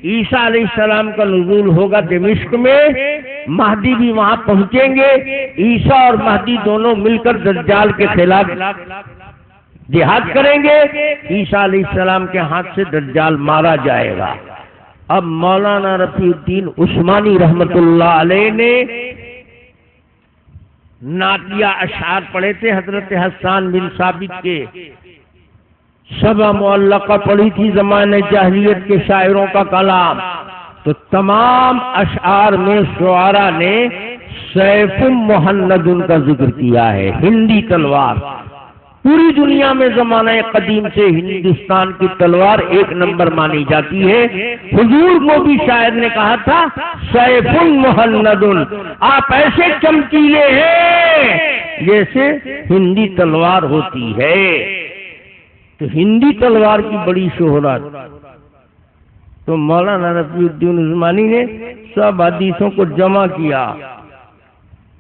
عیسیٰ علیہ السلام کا نزول ہوگا دمشق میں، مہدی بھی وہاں پہنچیں گے، عیسیٰ اور مہدی دونوں مل کر دجال کے خلاف جہاد کریں گے، عیسیٰ علیہ السلام کے ہاتھ سے دجال مارا جائے گا۔ اب مولانا رفیع الدین عثمانی رحمت اللہ علیہ نے نعتیہ اشعار پڑھے تھے حضرت حسان بن ثابت کے، سبع معلقہ پڑھی تھی زمانے جاہلیت کے شاعروں کا کلام، تو تمام اشعار میں شعراء نے سیف مہند ان کا ذکر کیا ہے، ہندی تلوار۔ پوری دنیا میں زمانہ قدیم سے ہندوستان کی تلوار ایک نمبر مانی جاتی ہے۔ حضور کو بھی شاعر نے کہا تھا سیف مہند، آپ ایسے چمکیلے ہیں جیسے ہندی تلوار ہوتی ہے۔ تو ہندی تلوار کی بڑی شہرت، تو مولانا رفیع الدین عثمانی نے سب حدیثوں کو جمع کیا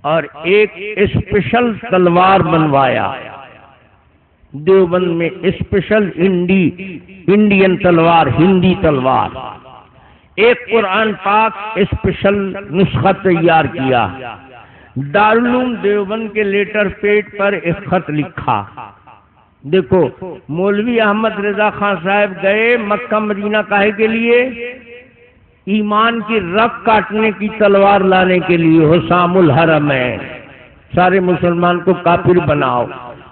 اور ایک اسپیشل تلوار بنوایا۔ دیوبند میں اسپیشل انڈین تلوار، ہندی تلوار، ایک قرآن پاک اسپیشل نسخہ تیار کیا۔ دارالعلوم دیوبند کے لیٹر پیڈ پر ایک خط لکھا۔ دیکھو مولوی احمد رضا خان صاحب گئے مکہ مدینہ کاہے کے لیے؟ ایمان کی رگ کاٹنے کی تلوار لانے کے لیے، حسام الحرمین، سارے مسلمان کو کافر بناؤ۔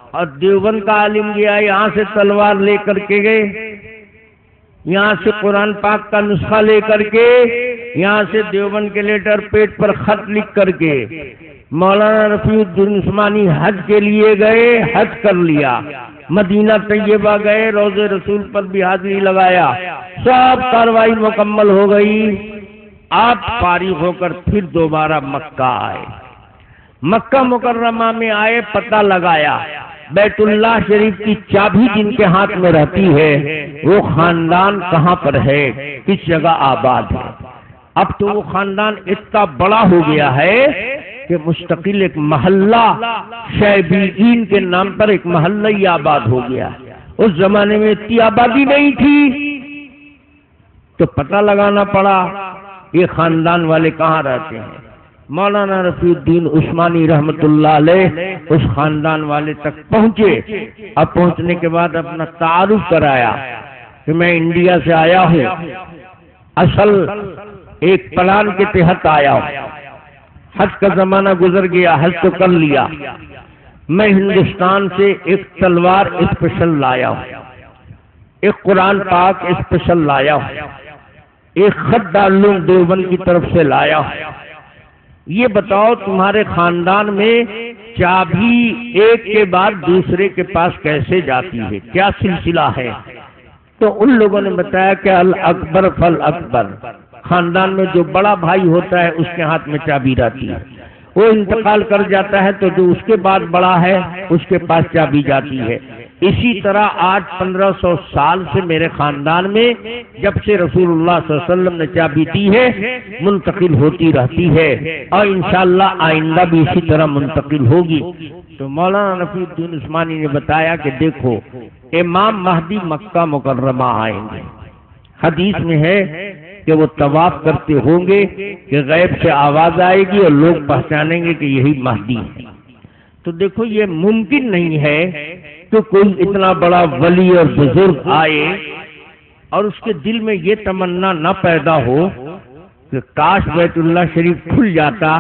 اور دیوبند کا عالم گیا یہاں سے تلوار لے کر کے گئے، یہاں سے قرآن پاک کا نسخہ لے کر کے، یہاں سے دیوبند کے لیٹر پیڈ پر خط لکھ کر کے مولانا رفیع الدین عثمانی حج کے لیے گئے، حج کر لیا، مدینہ طیبہ گئے، روضہ رسول پر بھی حاضری لگایا، سب کاروائی مکمل ہو گئی۔ آپ فارغ ہو کر پھر دوبارہ مکہ آئے، مکہ مکرمہ میں آئے، پتہ لگایا بیت اللہ شریف کی چابی جن کے ہاتھ میں رہتی ہے وہ خاندان کہاں پر ہے، کس جگہ آباد ہے۔ اب تو وہ خاندان اتنا بڑا ہو گیا ہے کہ مستقل ایک محلہ شیبیین کے نام پر ایک محلہ ہی آباد ہو گیا۔ اس زمانے میں اتنی آبادی نہیں تھی، تو پتہ لگانا پڑا یہ خاندان والے کہاں رہتے ہیں۔ مولانا رفیع الدین عثمانی رحمت اللہ علیہ اس خاندان والے تک پہنچے۔ اب پہنچنے کے بعد اپنا تعارف کرایا کہ میں انڈیا سے آیا ہوں، اصل ایک پلان کے تحت آیا ہوں، حج کا زمانہ گزر گیا، حج تو کر لیا، میں ہندوستان سے ایک تلوار اسپیشل لایا ہوں، ایک قرآن پاک اسپیشل لایا ہوں، ایک خط دارالعلوم دیوبند کی طرف سے لایا ہوں۔ یہ بتاؤ تمہارے خاندان میں چابی ایک کے بعد دوسرے کے پاس کیسے جاتی ہے، کیا سلسلہ ہے؟ تو ان لوگوں نے بتایا کہ الاکبر فالاکبر، خاندان میں جو بڑا بھائی ہوتا ہے اس کے ہاتھ میں چابی رہتی ہے، وہ انتقال کر جاتا ہے تو جو اس کے بعد بڑا ہے اس کے پاس چابی جاتی ہے۔ اسی طرح آج 1500 سال سے میرے خاندان میں جب سے رسول اللہ صلی اللہ علیہ وسلم نے چابی دی ہے منتقل ہوتی رہتی ہے، اور انشاءاللہ آئندہ بھی اسی طرح منتقل ہوگی۔ تو مولانا رفیع الدین عثمانی نے بتایا کہ دیکھو امام مہدی مکہ مکرمہ آئیں گے، حدیث میں ہے کہ وہ طواف کرتے ہوں گے کہ غیب سے آواز آئے گی اور لوگ پہچانیں گے کہ یہی مہدی ہے۔ تو دیکھو یہ ممکن نہیں ہے کہ کوئی اتنا بڑا ولی اور بزرگ آئے اور اس کے دل میں یہ تمنا نہ پیدا ہو کہ کاش بیت اللہ شریف کھل جاتا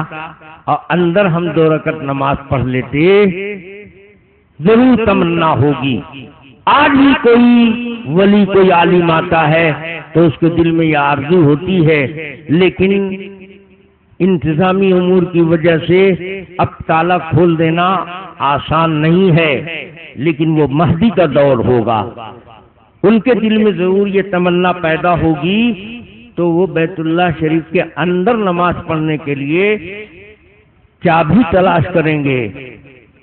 اور اندر ہم 2 رکعت نماز پڑھ لیتے۔ ضرور تمنا ہوگی، آج بھی کوئی ولی کوئی عالم آتا ہے تو اس کے دل میں یہ آرزو ہوتی ہے، لیکن انتظامی امور کی وجہ سے اب تالا کھول دینا آسان نہیں ہے، لیکن وہ مہدی کا دور ہوگا، ان کے دل میں ضرور یہ تمنا پیدا ہوگی، تو وہ بیت اللہ شریف کے اندر نماز پڑھنے کے لیے چابی تلاش کریں گے۔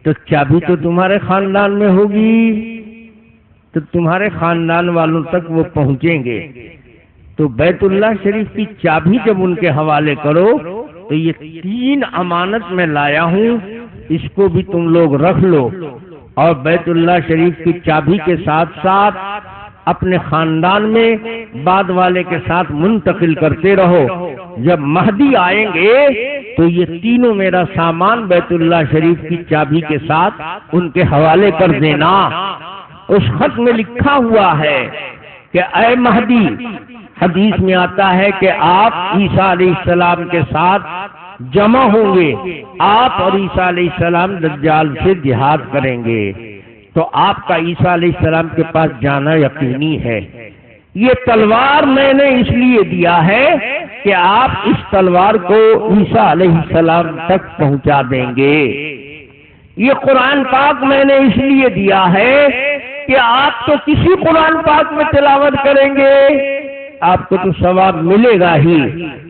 تو چابی تو تمہارے خاندان میں ہوگی، تو تمہارے خاندان والوں تک وہ پہنچیں گے۔ تو بیت اللہ شریف کی چابی جب ان کے حوالے کرو تو یہ 3 امانت میں لایا ہوں، اس کو بھی تم لوگ رکھ لو، اور بیت اللہ شریف کی چابی کے ساتھ ساتھ اپنے خاندان میں بعد والے کے ساتھ منتقل کرتے رہو. جب مہدی آئیں گے تو یہ تینوں میرا سامان بیت اللہ شریف کی چابی کے ساتھ ان کے حوالے کر دینا. اس خط میں لکھا ہوا ہے کہ اے مہدی، حدیث میں آتا ہے کہ آپ عیسیٰ علیہ السلام کے ساتھ جمع ہوں گے، آپ اور عیسیٰ علیہ السلام دجال سے جہاد کریں گے، تو آپ کا عیسیٰ علیہ السلام کے پاس جانا یقینی ہے. یہ تلوار میں نے اس لیے دیا ہے کہ آپ اس تلوار کو عیسیٰ علیہ السلام تک پہنچا دیں گے. یہ قرآن پاک میں نے اس لیے دیا ہے کہ آپ تو کسی قرآن پاک میں تلاوت کریں گے آپ کو تو ثواب ملے گا ہی،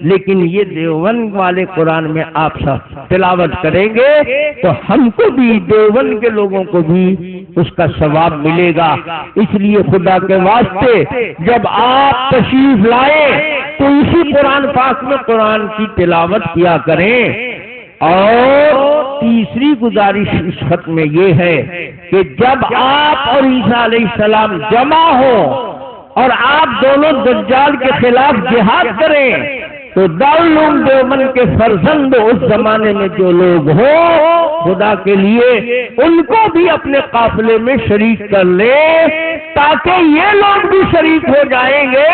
لیکن یہ دیوبند والے قرآن میں آپ سب تلاوت کریں گے تو ہم کو بھی، دیوبند کے لوگوں کو بھی اس کا ثواب ملے گا. اس لیے خدا کے واسطے جب آپ تشریف لائیں تو اسی قرآن پاک میں قرآن کی تلاوت کیا کریں. اور تیسری گزارش اس خط میں یہ ہے کہ جب آپ اور عیسیٰ علیہ السلام جمع ہوں اور آپ دونوں دجال کے خلاف جہاد کریں تو دارالعلوم دیوبند کے فرزند اس زمانے میں جو لوگ ہوں خدا کے لیے ان کو بھی اپنے قافلے میں شریک کر لے تاکہ یہ لوگ بھی شریک ہو جائیں گے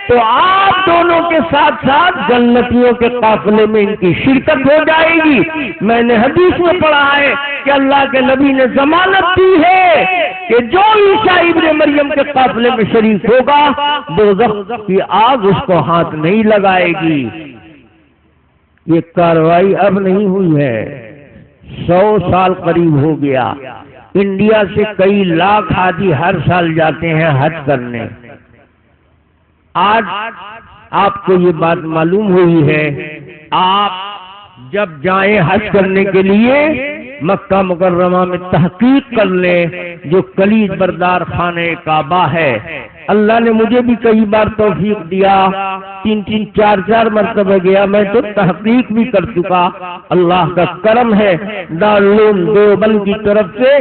تو آپ دونوں کے ساتھ ساتھ جنتیوں کے قافلے میں ان کی شرکت ہو جائے گی. میں نے حدیث میں پڑھا ہے کہ اللہ کے نبی نے ضمانت دی ہے کہ جو عیسیٰ ابن مریم کے قافلے میں شریک ہوگا دوزخ کی آگ اس کو ہاتھ نہیں لگائے گی. یہ کارروائی اب نہیں ہوئی ہے، 100 سال قریب ہو گیا. انڈیا سے کئی لاکھ حاجی ہر سال جاتے ہیں حج کرنے. آج آپ کو یہ بات معلوم ہوئی ہے، آپ جب جائیں حج کرنے کے لیے مکہ مکرمہ میں تحقیق کر لیں جو کلید بردار خانہ کعبہ ہے. اللہ نے مجھے بھی کئی بار توفیق دیا، 3 4 مرتبہ گیا، میں تو تحقیق بھی کر چکا. اللہ کا کرم ہے دارالعلوم دیوبند کی طرف سے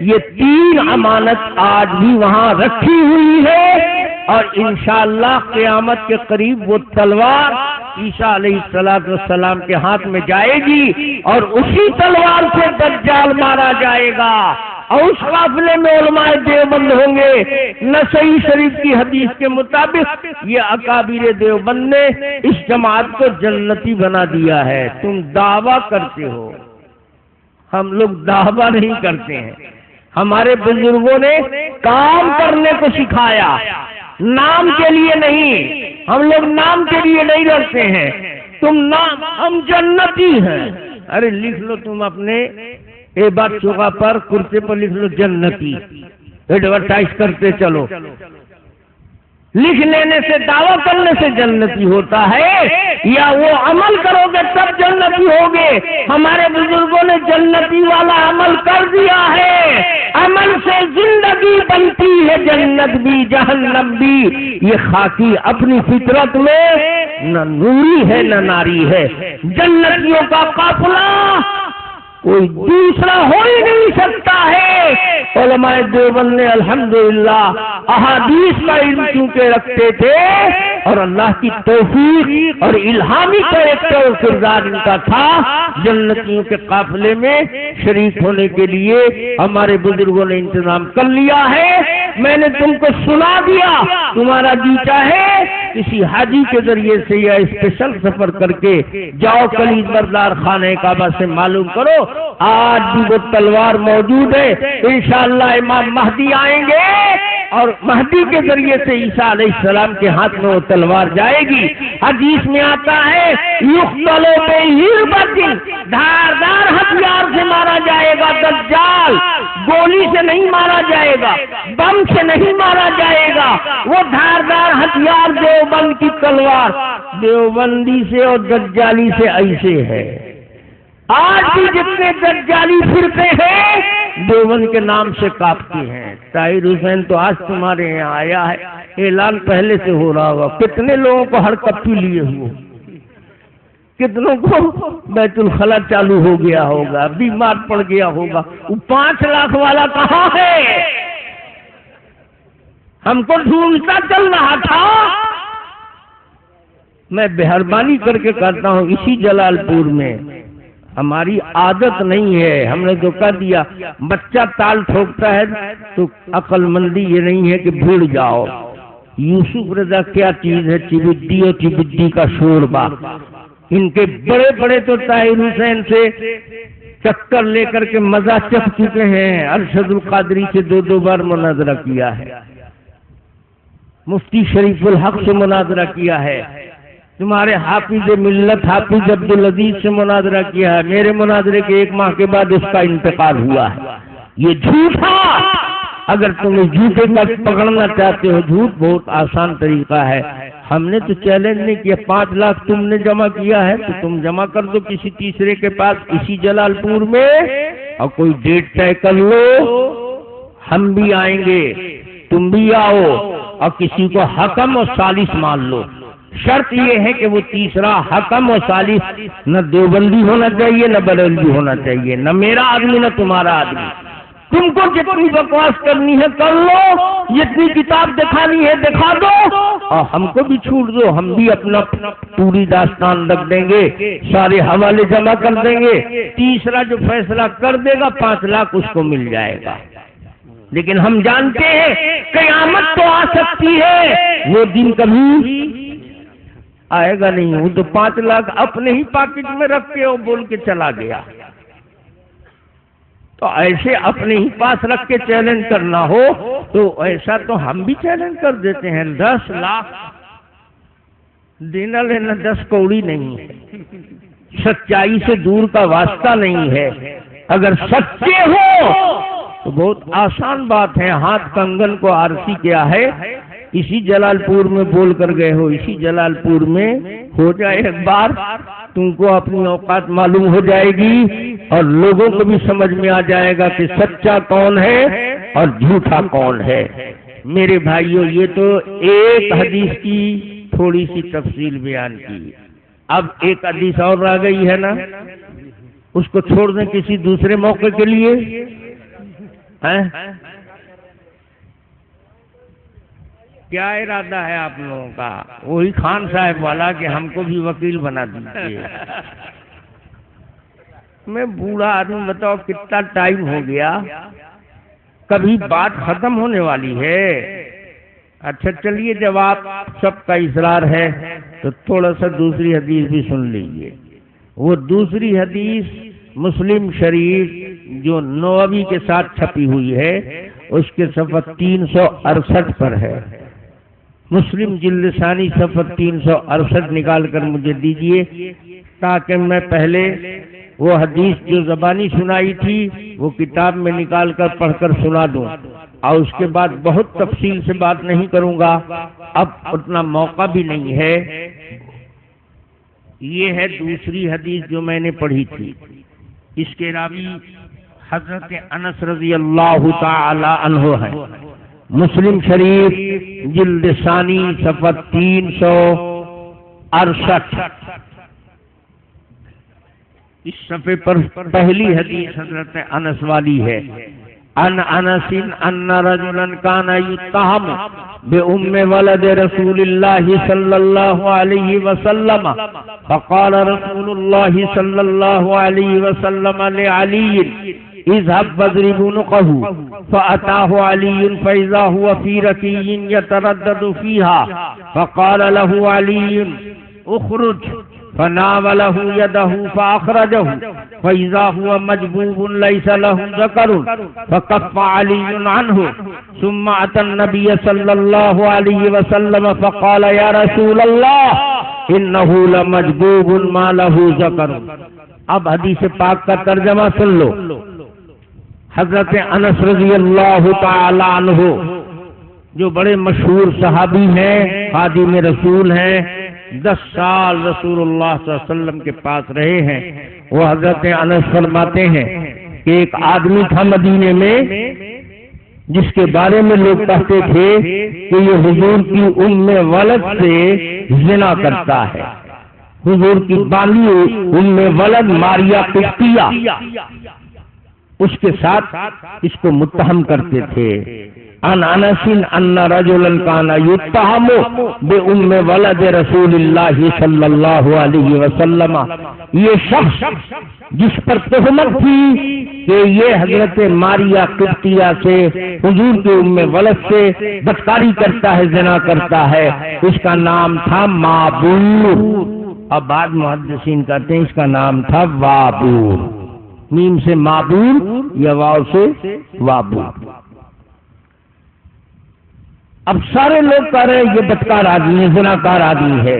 یہ 3 امانت آج بھی وہاں رکھی ہوئی ہے اور انشاءاللہ قیامت کے قریب وہ تلوار عیسیٰ علیہ السلام کے ہاتھ میں جائے گی اور اسی تلوار سے دجال مارا جائے گا. اور اس قافلے میں علماء دیوبند ہوں گے. نسائی شریف کی حدیث کے مطابق یہ اکابر دیوبند نے اس جماعت کو جنتی بنا دیا ہے. تم دعویٰ کرتے ہو، ہم لوگ دعویٰ نہیں کرتے ہیں. ہمارے بزرگوں نے کام کرنے کو سکھایا، نام کے لیے نہیں. ہم لوگ نام کے لیے نہیں لڑتے ہیں. تم نام، ہم جنتی ہیں. ارے لکھ لو تم اپنے اے بات چوکا پر کرتے پر لکھ لو جنتی، ایڈورٹائز کرتے چلو. لکھ لینے سے دعویٰ کرنے سے جنتی ہوتا ہے یا وہ عمل کرو گے تب جنتی ہوگے؟ ہمارے بزرگوں نے جنتی والا عمل کر دیا ہے. عمل سے زندگی بنتی ہے، جنت بھی جہنم بھی. یہ خاکی اپنی فطرت میں نہ نوری ہے نہ ناری ہے. جنتیوں کا قافلہ کوئی دوسرا ہو ہی نہیں سکتا ہے. علماء دیوبند نے الحمدللہ احادیث کا علم کیونکہ رکھتے تھے اور اللہ کی توفیق اور الہامی کا ایک کردار ان کا تھا، جنتیوں کے قافلے میں شریک ہونے کے لیے ہمارے بزرگوں نے انتظام کر لیا ہے. میں نے تم کو سنا دیا، تمہارا جی چاہے کسی حاجی کے ذریعے سے یا اسپیشل سفر کر کے جاؤ کلید بردار خانہ کعبہ سے معلوم کرو. آج بھی وہ تلوار موجود ہے. انشاءاللہ امام مہدی آئیں گے اور مہدی کے ذریعے سے عیسیٰ علیہ السلام کے ہاتھ میں وہ تلوار جائے گی. حدیث میں آتا ہے یقتل بحربۃ، دھاردار ہتھیار سے مارا جائے گا دجال. گولی سے نہیں مارا جائے گا، بم سے نہیں مارا جائے گا. وہ دھاردار ہتھیار دیوبند کی تلوار دیوبندی سے اور دجالی سے ایسے ہے. آج بھی جتنے دجالی فرقے ہیں دیوبند کے نام سے کاپتے ہیں. طاہر حسین تو آج تمہارے یہاں آیا ہے، اعلان پہلے سے ہو رہا ہوگا. کتنے لوگوں کو ہر کپی لیے ہوئے، کتنوں کو بیت الخلا چالو ہو گیا ہوگا، بیمار پڑ گیا ہوگا. وہ 5 لاکھ والا کہاں ہے؟ ہم کو ڈھونڈتا چل رہا تھا۔ میں مہربانی کر کے کہتا ہوں اسی جلال پور میں ہماری عادت نہیں ہے، ہم نے تو کہہ دیا بچہ تال ٹھوکتا ہے تو عقل مندی یہ نہیں ہے کہ بھیڑ جاؤ۔ یوسف رضا کیا چیز ہے، چبدی اور چبدی کا شوربا۔ ان کے بڑے بڑے تو طاہر حسین سے چکر لے کر کے مزہ چکھ چکے ہیں، ارشد القادری سے 2 بار مناظرہ کیا ہے، مفتی شریف الحق سے مناظرہ کیا ہے، تمہارے حافظ ملت حافظ عبدالعزیز سے مناظرہ کیا ہے، میرے مناظرے کے 1 ماہ کے بعد اس کا انتقال ہوا ہے۔ یہ جھوٹا، اگر تم اس جھوٹے کا پکڑنا چاہتے ہو، جھوٹ بہت آسان طریقہ ہے۔ ہم نے تو چیلنج نہیں کیا، 5 لاکھ تم نے جمع کیا ہے تو تم جمع کر دو کسی تیسرے کے پاس اسی جلال پور میں، اور کوئی ڈیٹ طے کر لو، ہم بھی آئیں گے، تم بھی آؤ، اور کسی کو حکم اور ثالث مان لو۔ شرط یہ ہے کہ وہ تیسرا حکم و ثالث نہ دیوبندی ہونا چاہیے نہ بریلوی ہونا چاہیے، نہ میرا آدمی نہ تمہارا آدمی۔ تم کو جتنی بکواس کرنی ہے کر لو، جتنی کتاب دکھانی ہے دکھا دو، اور ہم کو بھی چھوٹ دو، ہم بھی اپنا پوری داستان رکھ دیں گے، سارے حوالے جمع کر دیں گے، تیسرا جو فیصلہ کر دے گا 5 لاکھ اس کو مل جائے گا۔ لیکن ہم جانتے ہیں قیامت تو آ سکتی ہے، وہ دن کبھی آئے گا نہیں۔ وہ تو 5 لاکھ اپنے ہی پاکٹ میں رکھ کے اور بول کے چلا گیا، تو ایسے اپنے ہی پاس رکھ کے چیلنج کرنا ہو تو ایسا تو ہم بھی چیلنج کر دیتے ہیں۔ 10 لاکھ دینا لینا 10 کوڑی نہیں ہے، سچائی سے دور کا واسطہ نہیں ہے۔ اگر سچے ہو تو بہت آسان بات ہے، ہاتھ کنگن کو آرسی کیا ہے، اسی جلال پور میں بول کر گئے ہو، اسی جلال پور میں ہو جائے ایک بار، تم کو اپنی اوقات معلوم ہو جائے گی اور لوگوں کو بھی سمجھ میں آ جائے گا کہ سچا کون ہے اور جھوٹا کون ہے۔ میرے بھائیوں، یہ تو ایک حدیث کی تھوڑی سی تفصیل بیان کی، اب ایک حدیث اور آ گئی ہے نا، اس کو چھوڑ دیں کسی دوسرے موقع کے لیے۔ کیا ارادہ ہے آپ لوگوں کا؟ وہی خان صاحب والا کہ ہم کو بھی وکیل بنا دیجیے۔ میں بوڑھا آدمی، بتاؤ کتنا ٹائم ہو گیا، کبھی بات ختم ہونے والی ہے؟ اچھا چلیے، جب آپ سب کا اصرار ہے تو تھوڑا سا دوسری حدیث بھی سن لیجیے۔ وہ دوسری حدیث مسلم شریف جو نووی کے ساتھ چھپی ہوئی ہے، اس کے صفحہ 368 پر ہے۔ مسلم جلد ثانی صفحہ 368 نکال کر مجھے دیجئے، تاکہ میں پہلے وہ حدیث جو زبانی سنائی تھی وہ کتاب میں نکال کر پڑھ کر سنا دوں، اور اس کے بعد بہت تفصیل سے بات نہیں کروں گا، اب اتنا موقع بھی نہیں ہے۔ یہ ہے دوسری حدیث جو میں نے پڑھی تھی، اس کے راوی حضرت انس رضی اللہ تعالی عنہ ہے۔ مسلم شریف جلد ثانی صفحہ 368، اس صفحے پر پہلی حدیث حضرت انس والی ہے۔ ان انس ان رجلا كان يتهم بأم ولد رسول الله صلى الله عليه وسلم، فقال رسول الله صلى الله عليه وسلم لعلي اذهب فاضرب عنقه، فأتاه علي فإذا هو في ركي يتردد فيها، فقال له علي اخرج، فناوله يده فأخرجه فإذا هو مجبوب ليس له ذكر، فكف علي عنه، ثم أتى النبي صلى الله عليه وسلم فقال يا رسول الله إنه لمجبوب ما له ذكر۔ اب حدیث پاک کا ترجمہ سن لو۔ حضرت انس رضی اللہ تعالی عنہ جو بڑے مشہور صحابی ہیں، خادم رسول ہیں، 10 سال رسول اللہ صلی اللہ علیہ وسلم کے پاس رہے ہیں، وہ حضرت انس فرماتے ہیں کہ ایک آدمی تھا مدینے میں جس کے بارے میں لوگ کہتے تھے کہ یہ حضور کی ام ولد سے زنا کرتا ہے، حضور کی بالی ام ولد ماریا قبطیہ اس کے ساتھ اس کو متہم کرتے تھے۔ عن انس ان رجلا كان يتهم بام ولد رسول اللہ صلی اللہ علیہ وسلم، یہ شخص جس پر تہمت تھی کہ یہ حضرت ماریہ قبطیہ سے حضور کے ام ولد سے بدکاری کرتا ہے، زنا کرتا ہے، اس کا نام تھا معبور، اب بعد محدثین کہتے ہیں اس کا نام تھا وابور، میم سے معبور یا واو سے وابور۔ اب سارے لوگ کہہ رہے ہیں یہ بدکار آدمی ہے، زناکار آدمی ہے،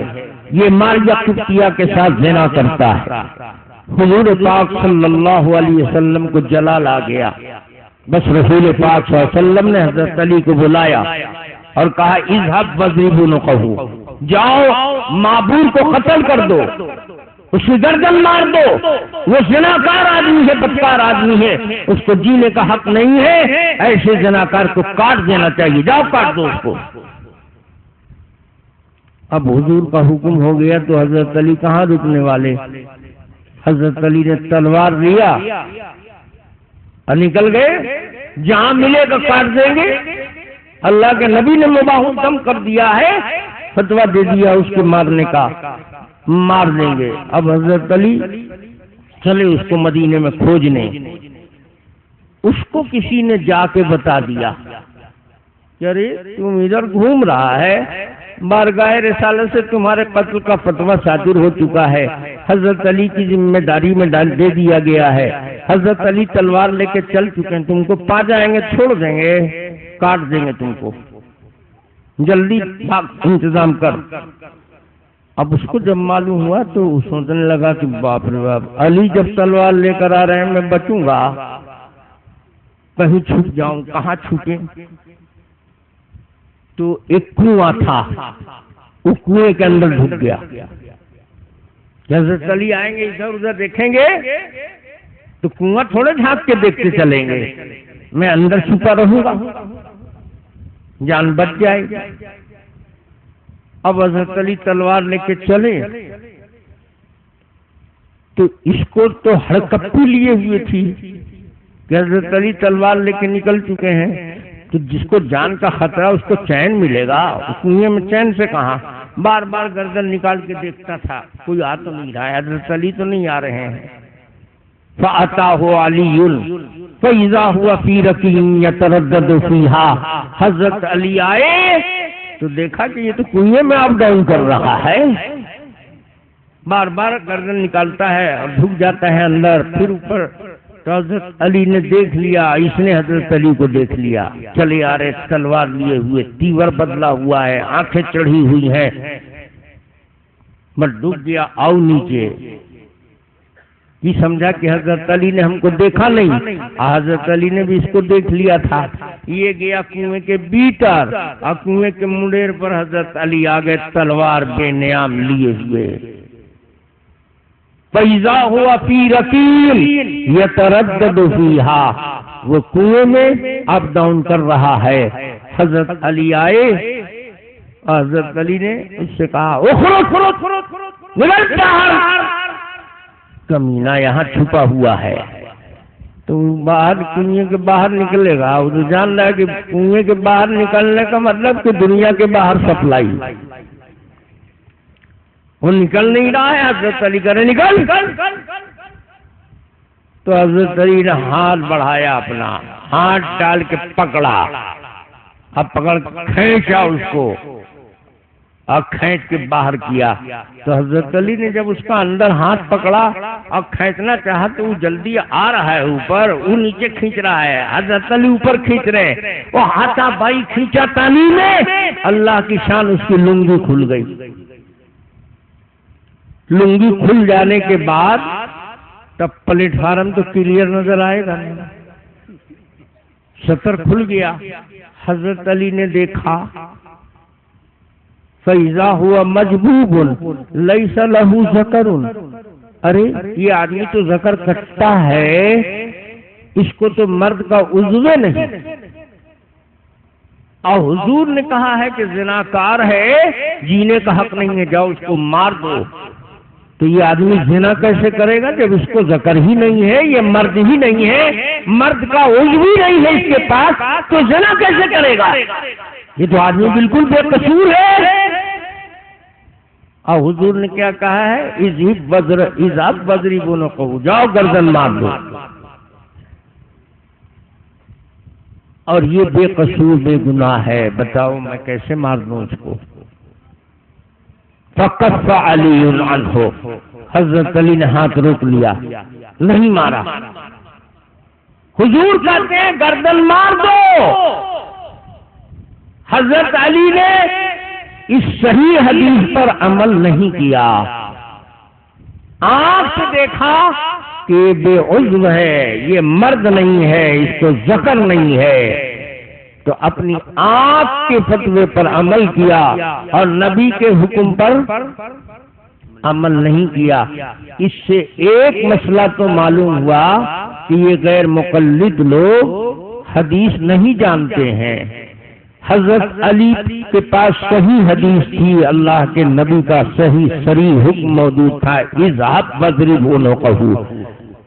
یہ ماریہ قبطیہ کے ساتھ زنا کرتا ہے۔ حضور پاک صلی اللہ علیہ وسلم کو جلال آ گیا، بس رسول پاک صلی اللہ علیہ وسلم نے حضرت علی کو بلایا اور کہا اذهب واضرب عنقه، جاؤ معبور کو قتل کر دو، اس کی گردن مار دو، وہ زناکار آدمی ہے، بدکار آدمی ہے، اس کو جینے کا حق نہیں ہے، ایسے زناکار کو کاٹ دینا چاہیے، جاؤ کاٹ دو اس کو۔ اب حضور کا حکم ہو گیا تو حضرت علی کہاں رکنے والے، حضرت علی نے تلوار لیا اور نکل گئے، جہاں ملے گا کاٹ دیں گے، اللہ کے نبی نے مباح دم کر دیا ہے، فتویٰ دے دیا اس کے مارنے کا، مار دیں گے۔ اب حضرت علی چلے اس کو مدینے میں کھوجنے، اس کو کسی نے جا کے بتا دیا کہ ارے تم ادھر گھوم رہا ہے، بارگاہ رسالت سے تمہارے قتل کا فتویٰ صادر ہو چکا ہے، حضرت علی کی ذمہ داری میں دے دیا گیا ہے، حضرت علی تلوار لے کے چل چکے ہیں، تم کو پا جائیں گے، چھوڑ دیں گے، کاٹ دیں گے تم کو، جلدی انتظام کر۔ اب اس کو جب معلوم ہوا تو سوچنے لگا کہ باپ رے باپ، علی جب تلوار لے کر آ رہے ہیں میں بچوں گا، کہیں چھپ جاؤں، کہاں چھپیں؟ تو ایک کنواں تھا، وہ کنویں کے اندر ڈھک گیا، حضرت علی آئیں گے ادھر ادھر دیکھیں گے تو کنواں تھوڑے جھانک کے دیکھتے چلیں گے، میں اندر چھپا رہوں گا، جان بچ جائے گی۔ اب حضرت علی تلوار لے کے چلے تو اس کو تو ہڑکپی لیے ہوئے تھی کہ حضرت علی تلوار لے کے نکل چکے ہیں، تو جس کو جان کا خطرہ اس کو چین ملے گا، اس کنویں میں چین سے کہاں، بار بار گردن نکال کے دیکھتا تھا کوئی آ تو نہیں رہا ہے، حضرت علی تو نہیں آ رہے ہیں۔ فَأَتَاهُ عَلِيٌّ فَإِذَا هُوَ فِي رَكِّهٍ يَتَرَدَّدُ فِيهَا، حضرت علی آئے تو دیکھا کہ یہ تو کنویں میں اپ ڈاؤن کر رہا ہے، بار بار گردن نکالتا ہے اور ڈھک جاتا ہے اندر، پھر اوپر۔ تو حضرت علی نے دیکھ لیا، اس نے حضرت علی کو دیکھ لیا، چلے آ رہے تلوار لیے ہوئے، تیور بدلا ہوا ہے، آنکھیں چڑھی ہوئی ہیں، میں ڈوب گیا، آؤ نیچے۔ یہ سمجھا کہ حضرت علی نے ہم کو دیکھا نہیں، حضرت علی نے بھی اس کو دیکھ لیا تھا، یہ گیا کنویں کے بیٹر، اور کنویں کے منڈیر پر حضرت علی آگے تلوار بے نیام لیے ہوئے۔ فَإِذَا هُوَ فِي رَكِّهٍ يَتَرَدَّدُ فِيهَا، وہ کنویں میں اپ ڈاؤن کر رہا ہے۔ حضرت علی آئے، حضرت علی نے اس سے کہا اخرج نکل باہر، کمینہ یہاں چھپا ہوا ہے۔ تو باہر کنویں کے باہر نکلے گا، وہ تو جان رہا ہے کہ کنویں کے باہر نکلنے کا مطلب کہ دنیا کے باہر سپلائی، وہ نکل نہیں رہا ہے۔ حضرت علی کہہ رہے نکل، تو حضرت علی نے ہاتھ بڑھایا، اپنا ہاتھ ڈال کے پکڑا، اب پکڑ کھینچا اس کو اور کھینچ کے باہر کیا۔ تو حضرت علی نے جب اس کا اندر ہاتھ پکڑا اور کھینچنا چاہا تو وہ جلدی آ رہا ہے اوپر، وہ نیچے کھینچ رہا ہے، حضرت علی اوپر کھینچ رہے، وہ ہاتھا بائی کھینچا تانی میں، اللہ کی شان اس کی لنگی کھل گئی۔ لنگی کھل جانے کے بعد تب پلیٹ فارم تو کلیئر نظر آئے گا، سطر کھل گیا۔ حضرت علی نے دیکھا فَإِذَا هُوَ مَجْبُوبٌ لَيْسَ لَهُ ذَكَرٌ، ارے یہ آدمی تو ذکر کٹتا ہے، اس کو تو مرد کا عضو نہیں، اور حضور نے کہا ہے کہ زناکار ہے، جینے کا حق نہیں ہے، جاؤ اس کو مار دو۔ تو یہ آدمی زنا کیسے کرے گا جب اس کو ذکر ہی نہیں ہے، یہ مرد ہی نہیں ہے، مرد کا عضو بھی نہیں ہے اس کے پاس، تو زنا کیسے کرے گا؟ یہ تو آدمی بالکل بے قصور ہے۔ اور حضور نے کیا کہا ہے؟ اذهب واضربوه، جاؤ گردن مار دو۔ اور یہ بے قصور بے گناہ ہے، بتاؤ میں کیسے مار دوں اس کو؟ فَكَفَّ عَلِيٌّ عَنْهُ، حضرت علی نے ہاتھ روک لیا، نہیں مارا۔ حضور کہتے ہیں گردن مار دو۔ حضرت علی نے اس صحیح حدیث پر عمل نہیں کیا، آنکھ سے دیکھا کہ بے عضو ہے، یہ مرد نہیں ہے، اس کو ذکر نہیں ہے، تو اپنی آنکھ کے فتوے پر عمل کیا اور نبی کے حکم پر عمل نہیں کیا۔ اس سے ایک مسئلہ تو معلوم ہوا کہ یہ غیر مقلد لوگ حدیث نہیں جانتے ہیں۔ حضرت علی کے پاس صحیح حدیث تھی، اللہ کے نبی کا صحیح صریح حکم موجود تھا، اذهب واضربوه،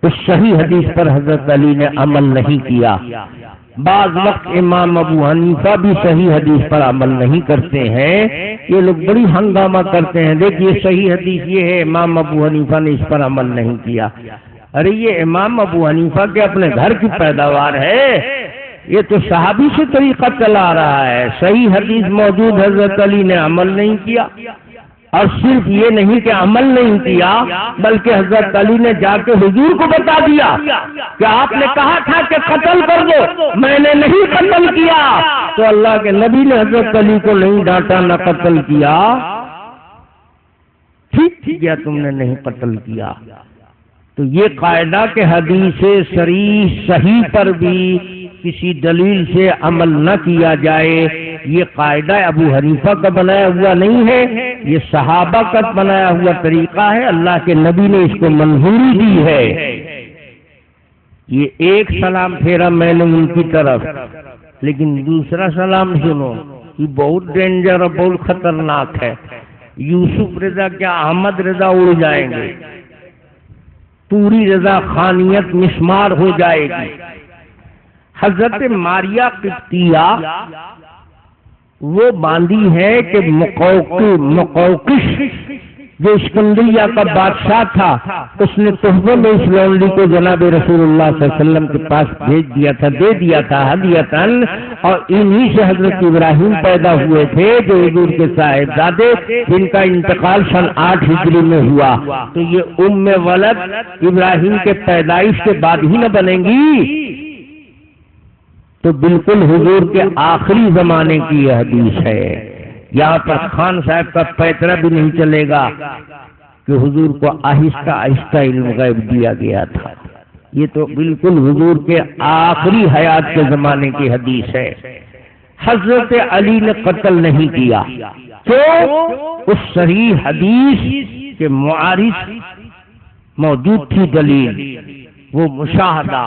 اس صحیح حدیث پر حضرت علی نے عمل نہیں کیا۔ بعض وقت امام ابو حنیفہ بھی صحیح حدیث پر عمل نہیں کرتے ہیں، یہ لوگ بڑی ہنگامہ کرتے ہیں، دیکھیے صحیح حدیث یہ ہے، امام ابو حنیفہ نے اس پر عمل نہیں کیا۔ ارے یہ امام ابو حنیفہ کے اپنے گھر کی پیداوار ہے، یہ تو صحابی سے طریقہ چلا رہا ہے، صحیح حدیث موجود، حضرت علی نے عمل نہیں کیا۔ اور صرف یہ نہیں کہ عمل نہیں کیا، بلکہ حضرت علی نے جا کے حضور کو بتا دیا کہ آپ نے کہا تھا کہ قتل کر دو، میں نے نہیں قتل کیا۔ تو اللہ کے نبی نے حضرت علی کو نہیں ڈانٹا، نہ قتل کیا، ٹھیک کیا تم نے نہیں قتل کیا۔ تو یہ قاعدہ کہ حدیث صریح صحیح پر بھی کسی دلیل سے عمل نہ کیا جائے، یہ قاعدہ ابو حنیفہ کا بنایا ہوا نہیں ہے، یہ صحابہ کا بنایا ہوا طریقہ ہے، اللہ کے نبی نے اس کو منظوری دی ہے۔ یہ ایک سلام پھیرا میں نے ان کی طرف، لیکن دوسرا سلام سنو، یہ بہت ڈینجر اور بہت خطرناک ہے۔ یوسف رضا کیا احمد رضا اڑ جائیں گے، پوری رضا خانیت مسمار ہو جائے گی۔ حضرت ماریا قبطیہ وہ باندھی ہے کہ مقوقش جو اسکندریہ کا بادشاہ تھا، اس نے تحفے میں اس لونڈی کو جناب رسول اللہ صلی اللہ علیہ وسلم کے پاس بھیج دیا تھا، دے دیا تھا ہدیۃً، اور انہی سے حضرت ابراہیم پیدا ہوئے تھے جو حضور کے صاحبزادے، جن کا انتقال سن 8 ہجری میں ہوا۔ تو یہ ام ولد ابراہیم کے پیدائش کے بعد ہی نہ بنیں گی؟ تو بالکل حضور کے آخری زمانے کی یہ حدیث ہے، یہاں پر خان صاحب کا پیترا بھی نہیں چلے گا کہ حضور کو آہستہ آہستہ علم غیب دیا گیا تھا، یہ تو بالکل حضور کے آخری حیات کے زمانے کی حدیث ہے۔ حضرت علی نے قتل نہیں کیا، کیوں؟ اس صحیح حدیث کے معارض موجود تھی دلیل، وہ مشاہدہ۔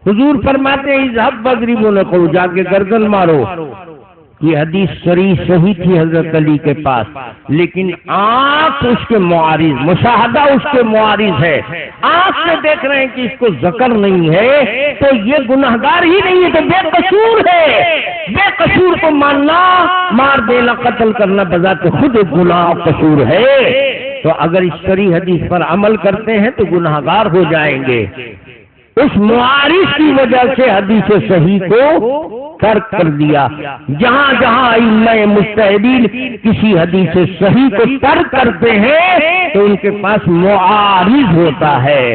حضور فرماتے ہیں اذهب واضربوه، جا کے گردن مارو، یہ حدیث صحیح تھی حضرت علی کے پاس، لیکن آنکھ اس کے معارض، مشاہدہ اس کے معارض ہے، آنکھ سے دیکھ رہے ہیں کہ اس کو ذکر نہیں ہے، تو یہ گناہگار ہی نہیں ہے، تو بے قصور ہے۔ بے قصور کو ماننا، مار دینا، قتل کرنا بذات خود ایک گناہ اور قصور ہے۔ تو اگر اس صحیح حدیث پر عمل کرتے ہیں تو گناہگار ہو جائیں گے۔ اس معارض کی وجہ سے حدیث صحیح کو ترک کر دیا۔ جہاں جہاں ائمہ مجتہدین کسی حدیث صحیح کو ترک کرتے ہیں تو ان کے پاس معارض ہوتا ہے،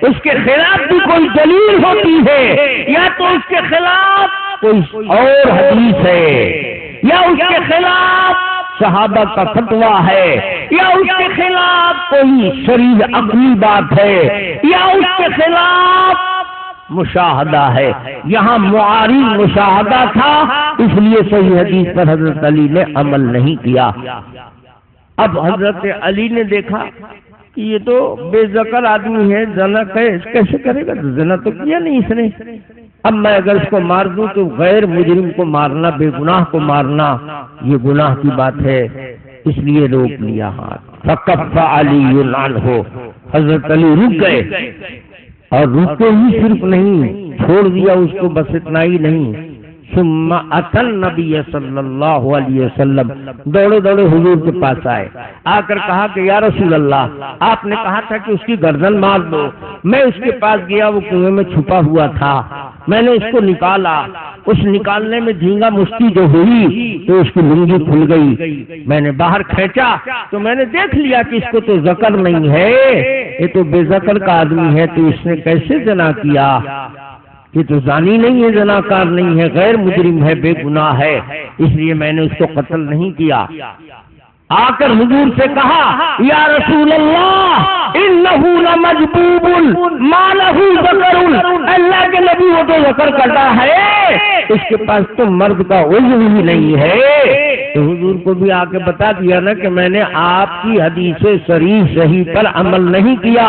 اس کے خلاف بھی کوئی دلیل ہوتی ہے، یا تو اس کے خلاف کوئی اور حدیث ہے، یا اس کے خلاف صحابہ کا فتویٰ ہے، یا اس کے خلاف کوئی شرعی عقلی بات ہے، یا اس کے خلاف مشاہدہ ہے۔ یہاں معارض مشاہدہ تھا، اس لیے صحیح حدیث پر حضرت علی نے عمل نہیں کیا۔ اب حضرت علی نے دیکھا کہ یہ تو بے ذکر آدمی ہے، زنا کیسے کرے گا؟ زنا تو کیا نہیں اس نے، اب میں اگر اس کو مار دوں تو غیر مجرم کو مارنا، بے گناہ کو مارنا، یہ گناہ کی بات ہے، اس لیے روک لیا ہاتھ۔ فکف علی عنہ، حضرت علی رک گئے، اور رکے ہی صرف نہیں، چھوڑ دیا اس کو، بس اتنا ہی نہیں، ثم اتى النبی صلی اللہ علیہ وسلم، دوڑے دوڑے حضور کے پاس آئے، آ کر کہا کہ یا رسول اللہ، آپ نے کہا تھا کہ اس کی گردن مار دو، میں اس کے پاس گیا، وہ کنویں میں چھپا ہوا تھا، میں نے اس کو نکالا، اس نکالنے میں جھینگا مستی جو ہوئی تو اس کی لنگی کھل گئی، میں نے باہر کھینچا تو میں نے دیکھ لیا کہ اس کو تو ذکر نہیں ہے، یہ تو بے ذکر کا آدمی ہے، تو اس نے کیسے زنا کیا؟ یہ تو زانی نہیں ہے، زناکار نہیں ہے، غیر مجرم ہے، بے گناہ ہے، اس لیے میں نے اس کو قتل نہیں کیا۔ آ کر حضور سے کہا یا رسول اللہ انہو لمجبوب ما لہو ذکر، اللہ کے نبی وہ تو ذکر کرتا ہے، اس کے پاس تو مرد کا عضو ہی نہیں ہے۔ تو حضور کو بھی آ کے بتا دیا نا کہ میں نے آپ کی حدیث صریح صحیح پر عمل نہیں کیا،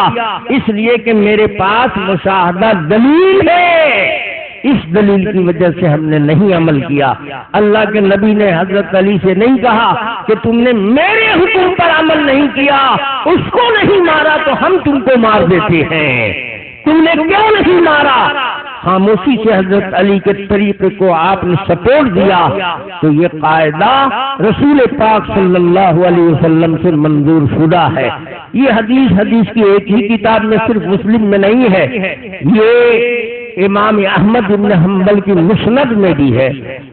اس لیے کہ میرے پاس مشاہدہ دلیل ہے، اس دلیل کی وجہ سے ہم نے نہیں عمل کیا۔ اللہ کے نبی نے حضرت علی سے نہیں کہا کہ تم نے میرے حکم پر عمل نہیں کیا، اس کو نہیں مارا تو ہم تم کو مار دیتے ہیں، تم نے کیوں نہیں مارا؟ خاموشی سے حضرت علی کے طریقے کو آپ نے سپورٹ دیا، تو یہ قاعدہ رسول پاک صلی اللہ علیہ وسلم سے منظور شدہ ہے۔ یہ حدیث کی ایک ہی کتاب میں، صرف مسلم میں نہیں ہے، یہ امام احمد بن حنبل کی مسند میں بھی ہے،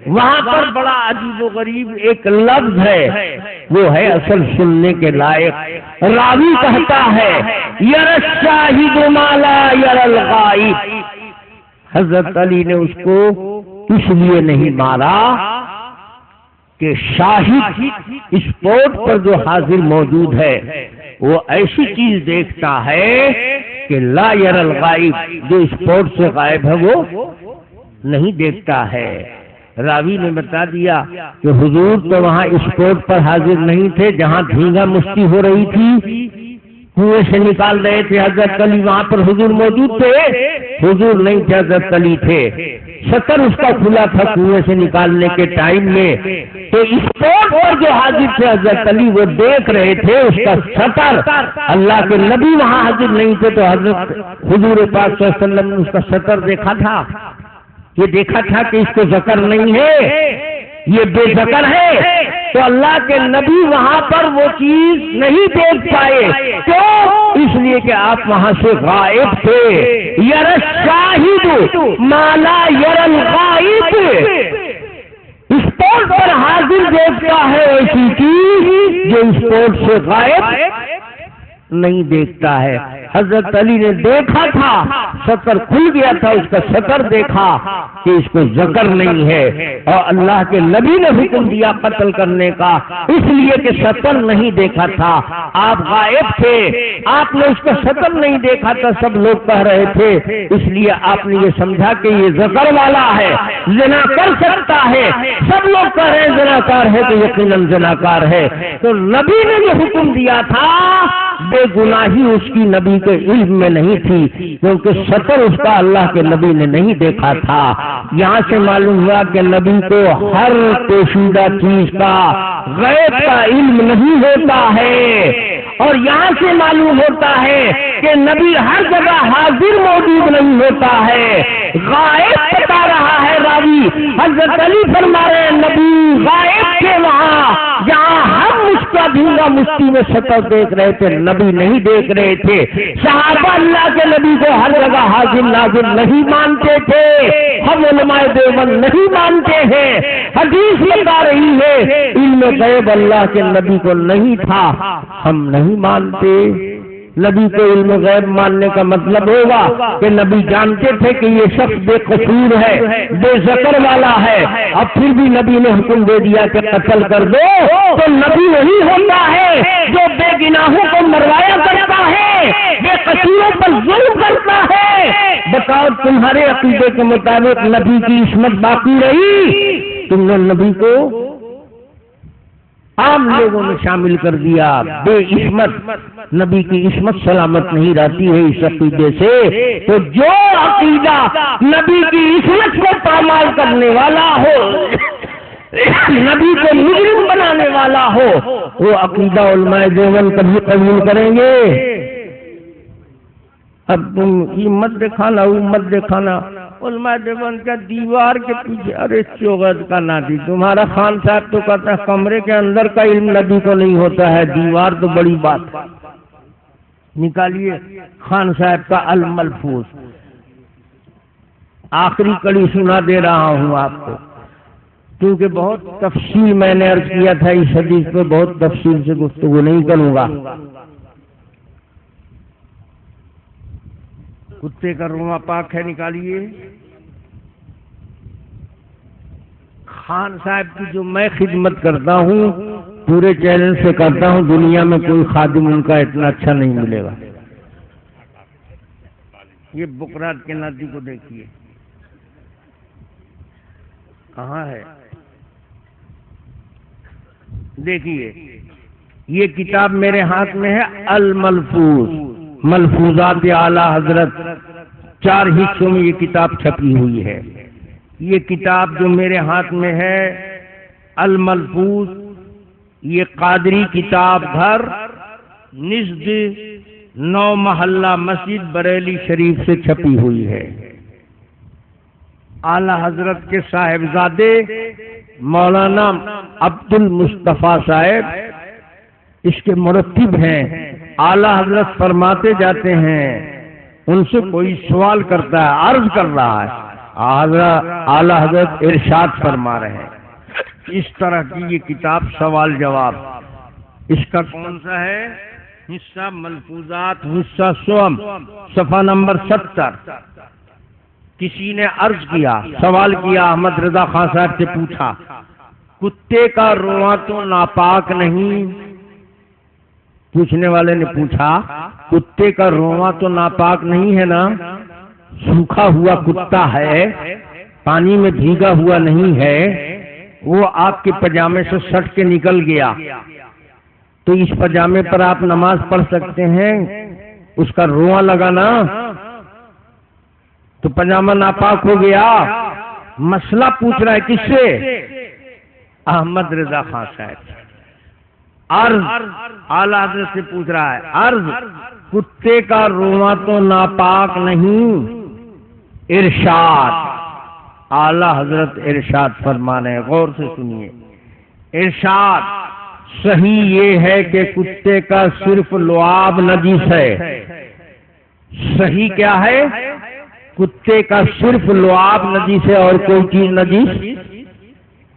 وہاں پر بڑا عجیب و غریب ایک لفظ ہے، وہ ہے اصل سننے کے لائق۔ راوی کہتا ہے یر الشاہد ما لا یر الغائب، حضرت علی نے اس کو اس لیے نہیں مارا کہ شاہد اسپورٹ پر جو حاضر موجود ہے وہ ایسی چیز دیکھتا ہے کہ لا یر الغائب، جو اسپورٹ سے غائب ہے وہ نہیں دیکھتا ہے۔ راوی نے بتا دیا کہ حضور تو وہاں اسپورٹ پر حاضر نہیں تھے جہاں دھینگا مستی ہو رہی تھی، کنویں سے نکال رہے تھے، حضرت علی وہاں پر حضور موجود تھے؟ حضور نہیں تھے، حضرت علی تھے، شطر اس کا کھلا تھا کنویں سے نکالنے کے ٹائم میں، تو اسپورٹ پر جو حاضر تھے حضرت علی وہ دیکھ رہے تھے اس کا شطر، اللہ کے نبی وہاں حاضر نہیں تھے، تو حضرت حضور پاک صلی اللہ علیہ وسلم نے اس کا شطر دیکھا تھا، یہ دیکھا تھا کہ اس کو ذکر نہیں ہے، یہ بے ذکر ہے، تو اللہ کے نبی وہاں پر وہ چیز نہیں دیکھ پائے، کیوں؟ اس لیے کہ آپ وہاں سے غائب تھے۔ یر الشاہد ما لا یر الغائب، اسپورٹ پر حاضر دیکھتا ہے ایسی چیز جو اسپورٹ سے غائب نہیں دیکھتا ہے۔ حضرت علی نے دیکھا تھا، شطر کھل گیا تھا، اس کا شطر دیکھا کہ اس کو ذکر نہیں ہے، اور اللہ کے نبی نے حکم دیا قتل کرنے کا، اس لیے کہ شطر نہیں دیکھا تھا، آپ غائب تھے، آپ نے اس کا شطر نہیں دیکھا تھا، سب لوگ کہہ رہے تھے، اس لیے آپ نے یہ سمجھا کہ یہ ذکر والا ہے، زنا کر سکتا ہے، سب لوگ کہہ رہے ہیں زناکار ہے تو یقیناً زناکار ہے، تو نبی نے جو حکم دیا تھا بے گناہی اس کی نبی کے علم میں نہیں تھی، کیونکہ شطر اس کا اللہ کے نبی نے نہیں دیکھا تھا۔ یہاں سے معلوم ہوا کہ نبی کو ہر پوشیدہ چیز کا غیب کا علم نہیں ہوتا ہے، اور یہاں سے معلوم ہوتا ہے کہ نبی ہر جگہ حاضر موجود نہیں ہوتا ہے، غائب بتا رہا ہے راوی۔ حضرت علی فرما رہے ہیں نبی غائب تھے وہاں جہاں ہم اس کا دھینگا مستی میں شطر دیکھ رہے تھے، نبی نہیں دیکھ رہے تھے۔ صحابہ اللہ کے نبی کو ہر جگہ حاضر ناظر نہیں مانتے تھے، ہم علماء دیوبند نہیں مانتے ہیں۔ حدیث بتا رہی ہے علم غیب اللہ کے نبی کو نہیں تھا، ہم نہیں مانتے۔ نبی کو علم غیب ماننے کا مطلب ہوگا کہ نبی جانتے تھے کہ یہ شخص بے قصور ہے، بے ذکر والا ہے، اب پھر بھی نبی نے حکم دے دیا کہ قتل کر دو، تو نبی وہی ہوتا ہے جو بے گناہوں کو مروایا کرتا ہے، بے قصوروں پر ظلم کرتا ہے۔ بتاؤ تمہارے عقیدے کے مطابق نبی کی عصمت باقی رہی؟ تم نے نبی کو عام لوگوں میں شامل کر دیا، بے عصمت، نبی کی عصمت سلامت نہیں رہتی ہے اس عقیدے سے۔ تو جو عقیدہ نبی کی عصمت کو پامال کرنے والا ہو، نبی کو مجرم بنانے والا ہو، وہ عقیدہ علماء دیوبند کبھی قبول کریں گے؟ اب تم یہ مت دکھانا وہ مت دکھانا، علماء دیوبند کا دیوار کے پیچھے، ارے چوغت کا نادی، تمہارا خان صاحب تو کہتا ہے کمرے کے اندر کا علم نبی کو نہیں ہوتا ہے، دیوار تو بڑی بات ہے۔ نکالیے خان صاحب کا الملفوظ، آخری کڑی سنا دے رہا ہوں آپ کو، کیونکہ بہت تفصیل میں نے عرض کیا تھا، اس حدیث پہ بہت تفصیل سے گفتگو نہیں کروں گا۔ کتے کا روما پاک ہے، نکالیے۔ خان صاحب کی جو میں خدمت کرتا ہوں پورے چیلنج سے کرتا ہوں، دنیا میں کوئی خادم ان کا اتنا اچھا نہیں ملے گا۔ یہ بکرات کے نادی کو دیکھیے کہاں ہے، دیکھیے یہ کتاب میرے ہاتھ میں ہے، الملفوظ، ملفوظات اعلی حضرت، 4 حصوں میں یہ کتاب چھپی ہوئی ہے۔ یہ کتاب جو میرے ہاتھ میں ہے الملفوظ، یہ قادری کتاب گھر نزد 9 محلہ مسجد بریلی شریف سے چھپی ہوئی ہے۔ اعلی حضرت کے صاحبزادے مولانا عبد المصطفیٰ صاحب اس کے مرتب ہیں۔ اعلی حضرت فرماتے جاتے ہیں، ان سے کوئی سوال کرتا ہے، عرض کر رہا ہے، اعلی حضرت ارشاد فرما رہے ہیں۔ اس طرح کی یہ کتاب سوال جواب، اس کا کون سا ہے حصہ؟ ملفوظات حصہ سوم، صفحہ نمبر 70۔ کسی نے عرض کیا، سوال کیا، احمد رضا خان صاحب سے پوچھا، کتے کا رواں تو ناپاک نہیں؟ پوچھنے والے نے پوچھا، کتے کا رواں تو ناپاک نہیں ہے نا؟ سوکھا ہوا کتا ہے، پانی میں بھیگا ہوا نہیں ہے، وہ آپ کے پجامے سے سٹ کے نکل گیا تو اس پجامے پر آپ نماز پڑھ سکتے ہیں؟ اس کا رواں لگا نا تو پجامہ ناپاک ہو گیا۔ مسئلہ پوچھ رہا ہے کس سے؟ احمد رضا خان صاحب۔ عرض اعلی حضرت سے پوچھ رہا ہے، عرض کتے کا رواں تو ناپاک نہیں؟ ارشاد اعلی حضرت ارشاد فرمانے ہیں، غور سے سنیے۔ ارشاد، صحیح یہ ہے کہ کتے کا صرف لعاب نجس ہے۔ صحیح کیا ہے؟ کتے کا صرف لعاب نجس ہے، اور کوئی چیز نجس؟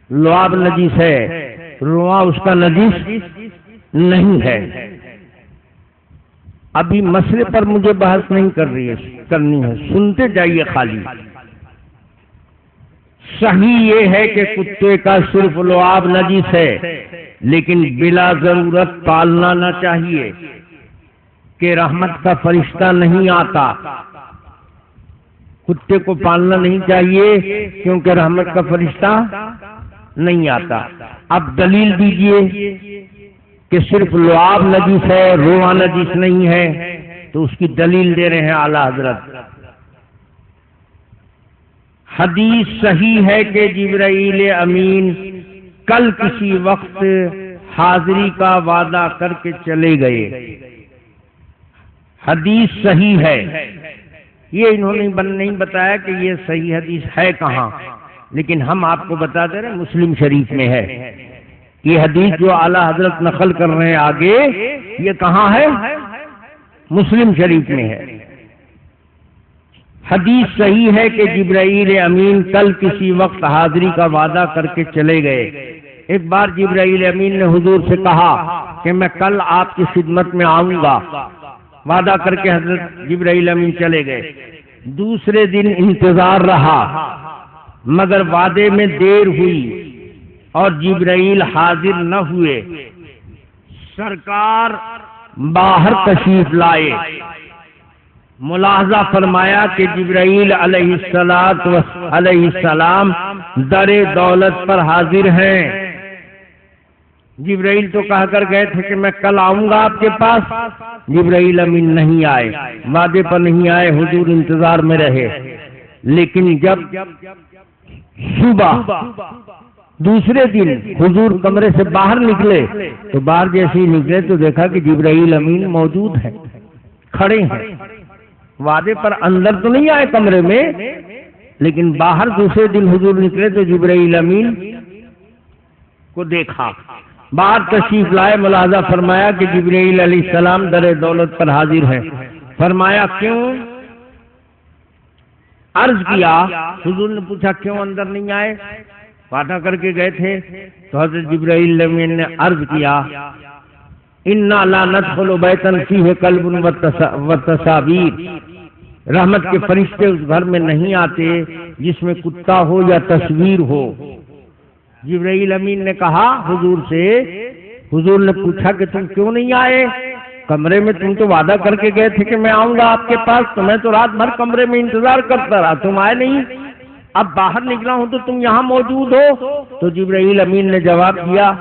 لعاب نجس ہے، رواں اس کا نجس نہیں ہے۔ ابھی مسئلے پر مجھے بحث نہیں کرنی ہے، سنتے جائیے خالی۔ صحیح یہ ہے کہ کتے کا صرف لعاب نجس ہے، لیکن بلا ضرورت پالنا نہ چاہیے کہ رحمت کا فرشتہ نہیں آتا۔ کتے کو پالنا نہیں چاہیے کیونکہ رحمت کا فرشتہ نہیں آتا۔ اب دلیل دیجئے کہ صرف لعاب نجس ہے، رواں نجس نہیں ہے، تو اس کی دلیل دے رہے ہیں اعلی حضرت۔ حدیث صحیح ہے کہ جبرائیل امین کل کسی وقت حاضری کا وعدہ کر کے چلے گئے۔ حدیث صحیح ہے، یہ انہوں نے نہیں بتایا کہ یہ صحیح حدیث ہے کہاں، لیکن ہم آپ کو بتا دے رہے ہیں مسلم شریف میں ہے۔ یہ حدیث جو اعلی حضرت نقل کر رہے ہیں آگے، یہ کہاں ہے؟ مسلم شریف میں ہے۔ حدیث صحیح ہے کہ جبرائیل امین کل کسی وقت حاضری کا وعدہ کر کے چلے گئے۔ ایک بار جبرائیل امین نے حضور سے کہا کہ میں کل آپ کی خدمت میں آؤں گا، وعدہ کر کے حضرت جبرائیل امین چلے گئے۔ دوسرے دن انتظار رہا مگر وعدے میں دیر ہوئی اور جبرائیل حاضر نہ ہوئے۔ سرکار باہر تشریف لائے، ملاحظہ فرمایا کہ جبرائیل علیہ السلام در دولت پر حاضر ہیں۔ جبرائیل تو کہہ کر گئے تھے کہ میں کل آؤں گا آپ کے پاس، جبرائیل امین نہیں آئے، وعدے پر نہیں آئے، حضور انتظار میں رہے۔ لیکن جب صبح دوسرے دن حضور کمرے سے باہر نکلے تو باہر جیسے ہی نکلے تو دیکھا کہ جبرائیل امین موجود ہیں، کھڑے ہیں وعدے پر، اندر تو نہیں آئے کمرے میں، لیکن باہر دوسرے دن حضور نکلے تو جبرائیل امین کو دیکھا، باہر تشریف لائے، ملاحظہ فرمایا کہ جبرائیل علیہ السلام در دولت پر حاضر ہے۔ فرمایا کیوں؟ عرض کیا، حضور نے پوچھا کیوں اندر نہیں آئے؟ وعدہ کر کے گئے تھے۔ تو حضرت جبرائیل امین نے عرض کیا انا لا ندخل بیتا فیہ کلب وتصاویر، رحمت کے فرشتے اس گھر میں نہیں آتے جس میں کتا ہو یا تصویر ہو۔ جبرائیل امین نے کہا حضور سے، حضور نے پوچھا کہ تم کیوں نہیں آئے کمرے میں؟ تم تو وعدہ کر کے گئے تھے کہ میں آؤں گا آپ کے پاس، تو میں تو رات بھر کمرے میں انتظار کرتا رہا، تم آئے نہیں، اب باہر نکلا ہوں تو تم یہاں موجود ہو۔ تو جبرائیل امین نے جواب دیا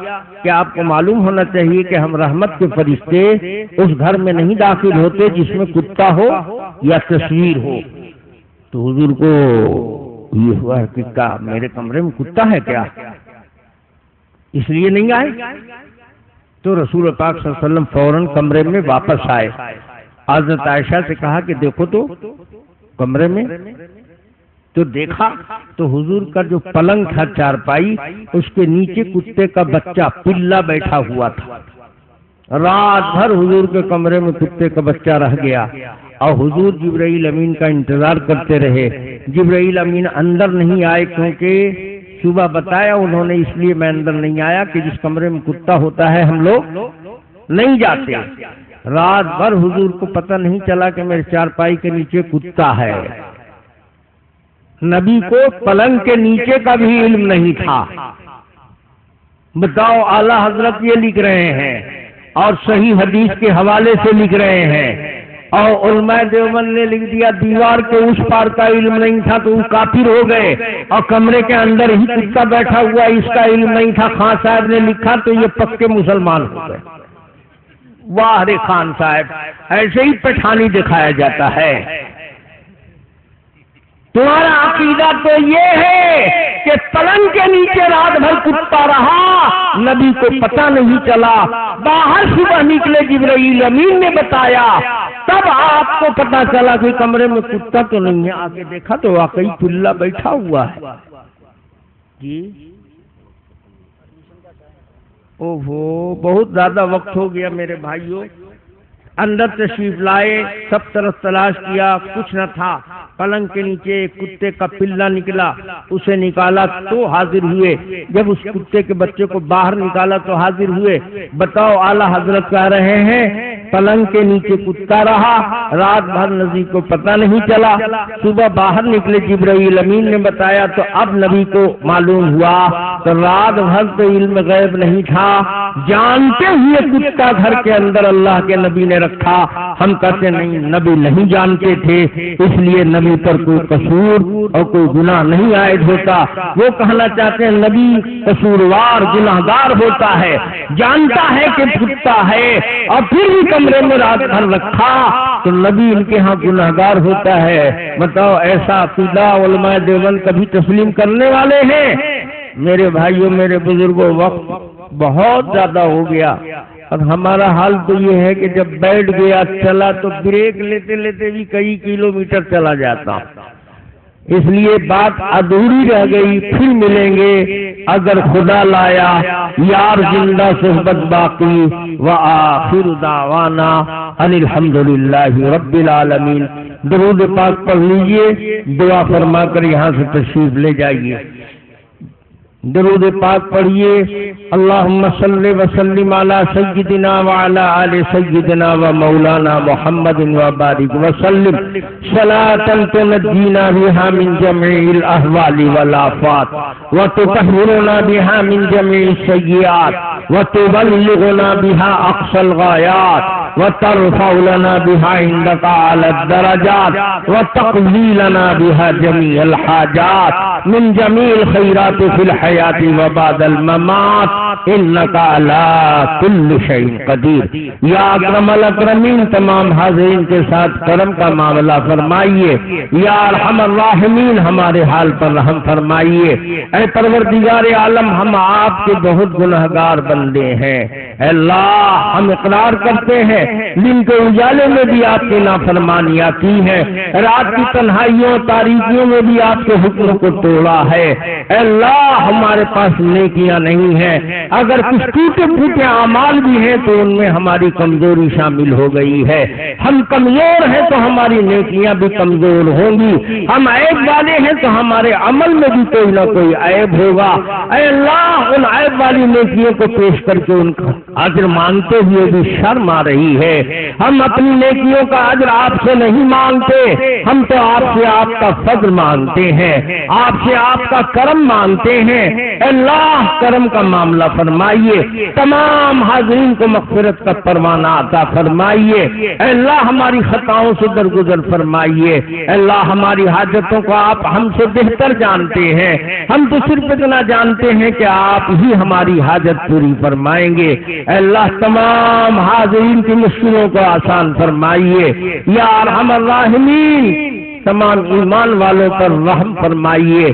کہ آپ کو معلوم ہونا چاہیے کہ ہم رحمت کے فرشتے اس گھر میں نہیں داخل ہوتے جس میں کتا ہو یا تصویر ہو۔ تو حضور کو یہ ہوا کہ کیا میرے کمرے میں کتا ہے کیا، اس لیے نہیں آئے؟ تو رسول پاک صلی اللہ علیہ وسلم فوراً کمرے میں واپس آئے، حضرت عائشہ سے کہا کہ دیکھو تو کمرے میں، تو دیکھا تو حضور کا جو پلنگ تھا چارپائی، اس کے نیچے کتے کا بچہ پلا بیٹھا ہوا تھا۔ رات بھر حضور کے کمرے میں کتے کا بچہ رہ گیا اور حضور جبرائیل امین کا انتظار کرتے رہے۔ جبرائیل امین اندر نہیں آئے کیونکہ صبح بتایا انہوں نے، اس لیے میں اندر نہیں آیا کہ جس کمرے میں کتا ہوتا ہے ہم لوگ نہیں جاتے۔ رات بھر حضور کو پتہ نہیں چلا کہ میرے چارپائی کے نیچے کتا ہے۔ نبی کو پلنگ کے نیچے کا بھی علم نہیں تھا۔ بتاؤ، اعلیٰ حضرت یہ لکھ رہے ہیں اور صحیح حدیث کے حوالے سے لکھ رہے ہیں، اور علماء دیوبند نے لکھ دیا دیوار کے اس پار کا علم نہیں تھا تو وہ کافر ہو گئے، اور کمرے کے اندر ہی کتا بیٹھا ہوا اس کا علم نہیں تھا، خان صاحب نے لکھا تو یہ پکے مسلمان ہو گئے۔ واہ رے خان صاحب، ایسے ہی پٹھانی دکھایا جاتا ہے۔ تمہارا عقیدہ تو یہ ہے کہ پلنگ کے نیچے رات بھر کتا رہا، نبی کو پتہ نہیں چلا، باہر صبح نکلے جبرائیل امین نے بتایا، تب آپ کو پتہ چلا کہ کمرے میں کتا تو نہیں ہے، آگے دیکھا تو واقعی پلا بیٹھا ہوا ہے۔ جی اوہو، بہت زیادہ وقت ہو گیا میرے بھائیوں۔ اندر تشریف لائے، سب طرف تلاش کیا، کچھ نہ تھا۔ پلنگ کے نیچے ایک کتے کا پلا نکلا، اسے نکالا تو حاضر ہوئے۔ جب اس کتے کے بچے کو باہر نکالا تو حاضر ہوئے۔ بتاؤ، اعلیٰ حضرت کہہ رہے ہیں پلنگ کے نیچے کتا رہا، رات بھر نبی کو پتہ نہیں چلا، صبح باہر نکلے جبرائیل امین نے بتایا تو اب نبی کو معلوم ہوا۔ تو رات بھر تو علم غیب نہیں تھا، جانتے ہوئے کتا گھر کے اندر اللہ کے نبی نے رکھا۔ ہم کہتے نہیں، نبی نہیں جانتے تھے، اس لیے نبی پر کوئی قصور اور کوئی گناہ نہیں عائد ہوتا۔ وہ کہنا چاہتے ہیں نبی قصوروار گناہگار ہوتا ہے، جانتا ہے کہ کتا ہے اور پھر بھی کمرے میں رات بھر رکھا تو نبی ان کے ہاں گناہگار ہوتا ہے۔ بتاؤ، ایسا عقیدہ علماء دیوبند کبھی تسلیم کرنے والے ہیں؟ میرے بھائیوں، میرے بزرگوں، وقت بہت زیادہ ہو گیا، اور ہمارا حال تو یہ ہے کہ جب بیٹھ گیا چلا تو بریک لیتے لیتے بھی کئی کلومیٹر چلا جاتا، اس لیے بات ادھوری رہ گئی۔ پھر ملیں گے اگر خدا لایا، یار زندہ صحبت باقی، وآخر دعوانا ان الحمدللہ رب العالمین۔ درود پاک پڑھ لیجئے، دعا فرما کر یہاں سے تشریف لے جائیے۔ درود پاک پڑھیے۔ اللہم صلی وسلم علی سیدنا وعلی آل سیدنا و مولانا محمد وبارک وسلم صلاۃ تنجینا بها من جميع الاحوال والآفات وتطهرنا بها من جميع السیئات وتبلغنا بها اقصى الغایات وترفع لنا بها عندك اعلى الدرجات وتقضي لنا بها جميع الحاجات من جميع الخيرات في الحياة وبعد الممات انك على كل شيء قدیر۔ یا اکرم الاکرمین تمام حاضرین کے ساتھ کرم کا معاملہ فرمائیے۔ یا ارحم الراحمین ہمارے حال پر رحم فرمائیے۔ اے پروردگار عالم ہم آپ کے بہت گنہگار بندے ہیں۔ اے اللہ ہم اقرار کرتے ہیں دن کے اجالے میں بھی آپ کی نافرمانیاں کی ہیں، رات کی تنہائیوں تاریکیوں میں بھی آپ کے حکم کو توڑا ہے۔ اے اللہ ہمارے پاس نیکیاں نہیں ہیں، اگر کچھ ٹوٹے پھوٹے اعمال بھی ہیں تو ان میں ہماری کمزوری شامل ہو گئی ہے۔ ہم کمزور ہیں تو ہماری نیکیاں بھی کمزور ہوں گی، ہم عیب والے ہیں تو ہمارے عمل میں بھی کوئی نہ کوئی عیب ہوگا۔ اے اللہ ان عیب والی نیکیوں کو پیش کر کے ان کا اجر مانگتے ہوئے بھی شرم آ رہی ہے۔ ہم اپنی نیکیوں کا اجر آپ سے نہیں مانگتے، ہم تو آپ سے آپ کا فضل مانگتے ہیں، آپ سے آپ کا کرم مانگتے ہیں۔ اے اللہ کرم کا معاملہ فرمائیے، تمام حاضرین کو مغفرت کا پروانہ عطا فرمائیے۔ اے اللہ ہماری خطاؤں سے درگزر فرمائیے۔ اے اللہ ہماری حاجتوں کو آپ ہم سے بہتر جانتے ہیں، ہم تو صرف اتنا جانتے ہیں کہ آپ ہی ہماری حاجت پوری فرمائیں گے۔ اے اللہ تمام حاضرین کی مشکلوں کو آسان فرمائیے۔ یا ارحم الراحمین تمام ایمان والوں پر رحم فرمائیے۔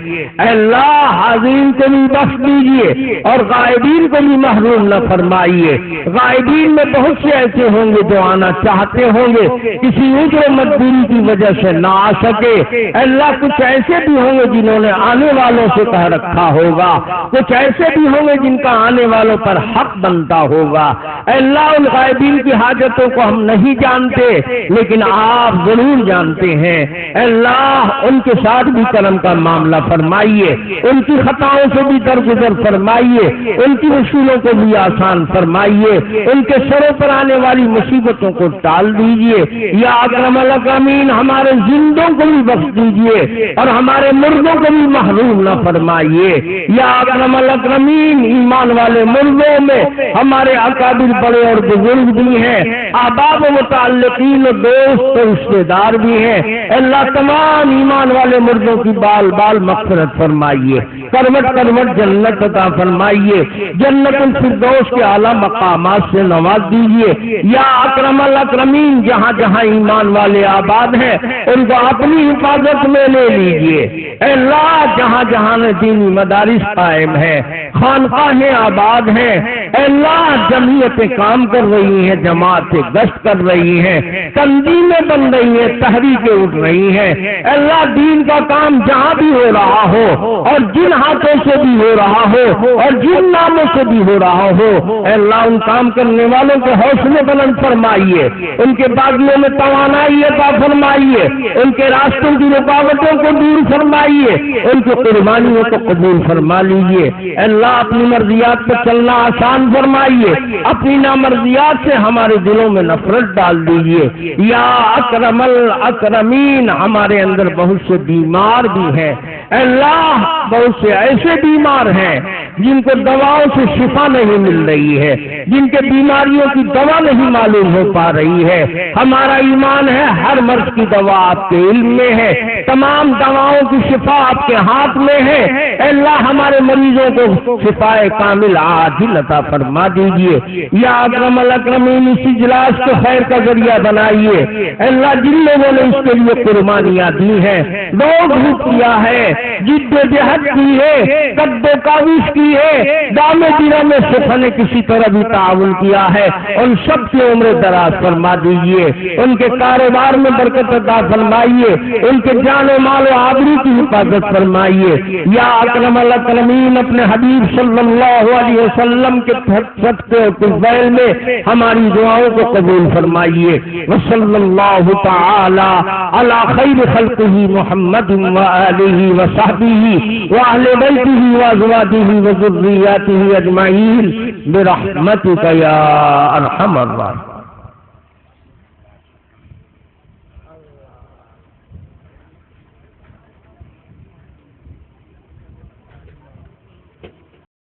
اے اللہ حاضرین کو بھی بخش دیجیے اور غائبین کو بھی محروم نہ فرمائیے۔ غائبین میں بہت سے ایسے ہوں گے جو آنا چاہتے ہوں گے، کسی عذر و مجبوری کی وجہ سے نہ آ سکے۔ اے اللہ کچھ ایسے بھی ہوں گے جنہوں نے آنے والوں سے کہہ رکھا ہوگا، کچھ ایسے بھی ہوں گے جن کا آنے والوں پر حق بنتا ہوگا۔ اے اللہ ان غائبین کی حاجتوں کو ہم نہیں جانتے لیکن آپ ضرور جانتے ہیں۔ اللہ ان کے ساتھ بھی کرم کا معاملہ فرمائیے، ان کی خطاؤں سے بھی درگزر فرمائیے، ان کی مشکلوں کو بھی آسان فرمائیے، ان کے سروں پر آنے والی مصیبتوں کو ٹال دیجیے۔ یا اکرم الاکرمین ہمارے زندوں کو بھی بخش دیجیے اور ہمارے مردوں کو بھی محروم نہ فرمائیے۔ یا اکرم الاکرمین ایمان والے مردوں میں ہمارے اکابر بڑے اور بزرگ بھی ہیں، احباب و متعلقین و دوست و رشتے دار بھی ہیں۔ اللہ تمام ایمان والے مردوں کی بال بال مغفرت فرمائیے، کروٹ کروٹ جنت عطا فرمائیے، جنت الفردوس کے اعلیٰ مقامات سے نواز دیجیے۔ یا اکرم الاکرمین جہاں جہاں ایمان والے آباد ہیں ان کو اپنی حفاظت میں لے لیجیے۔ اے اللہ جہاں جہاں دینی مدارس قائم ہیں، خانقاہیں آباد ہیں، اے اللہ جمعیتیں کام کر رہی ہیں، جماعتیں گشت کر رہی ہیں، تنظیمیں بن رہی ہیں، تحریکیں اٹھ رہی ہیں۔ اللہ دین کا کام جہاں بھی ہو رہا ہو اور جن ہاتھوں سے بھی ہو رہا ہو اور جن ناموں سے بھی ہو رہا ہو، اے اللہ ان کام کرنے والوں کے حوصلے بلند فرمائیے، ان کے باغیوں میں توانائی عطا فرمائیے، ان کے راستوں کی رکاوٹوں کو دور فرمائیے، ان کی قربانیوں کو قبول فرما لیجیے۔ اے اللہ اپنی مرضیات پر چلنا آسان فرمائیے، اپنی نامرضیات سے ہمارے دلوں میں نفرت ڈال دیجیے۔ یا اکرم الاکرمین ہمارے اندر بہت سے بیمار بھی ہیں، اے اللہ بہت سے ایسے بیمار ہیں جن کو دواؤں سے شفا نہیں مل رہی ہے، جن کے بیماریوں کی دوا نہیں معلوم ہو پا رہی ہے۔ ہمارا ایمان ہے ہر مرض کی دوا آپ کے علم میں ہے، تمام دواؤں کی شفا آپ کے ہاتھ میں ہے۔ اے اللہ ہمارے مریضوں کو شفا کامل عاجل عطا فرما دیجیے۔ یا اکرم الاکرمین اس اجلاس کو خیر کا ذریعہ بنائیے۔ اے اللہ جن لوگوں نے اس کے لیے قربانیاں دی ہیں، دوڑ دھوپ کیا ہے، جد و جہد کی ہے، قد و کاوش کی ہے، دامے دیرہ میں صفحہ نے کسی طرح بھی تعاون کیا ہے، ان سب کی عمر دراز فرما دیجیے، ان کے کاروبار میں برکت عطا فرمائیے، ان کے جان و مال و آبرو کی حفاظت فرمائیے۔ یا اکرم الاکرمین اپنے حبیب صلی اللہ علیہ وسلم کے صدقے اور طفیل میں ہماری دعاؤں کو قبول فرمائیے۔ وصلی اللہ تعالی علی خیر خلقہ محمد وآلہ وصحبہ وأہل بیتہ وازواجہ وذریاتہ اجمعین برحمتک یا ارحم الراحمین۔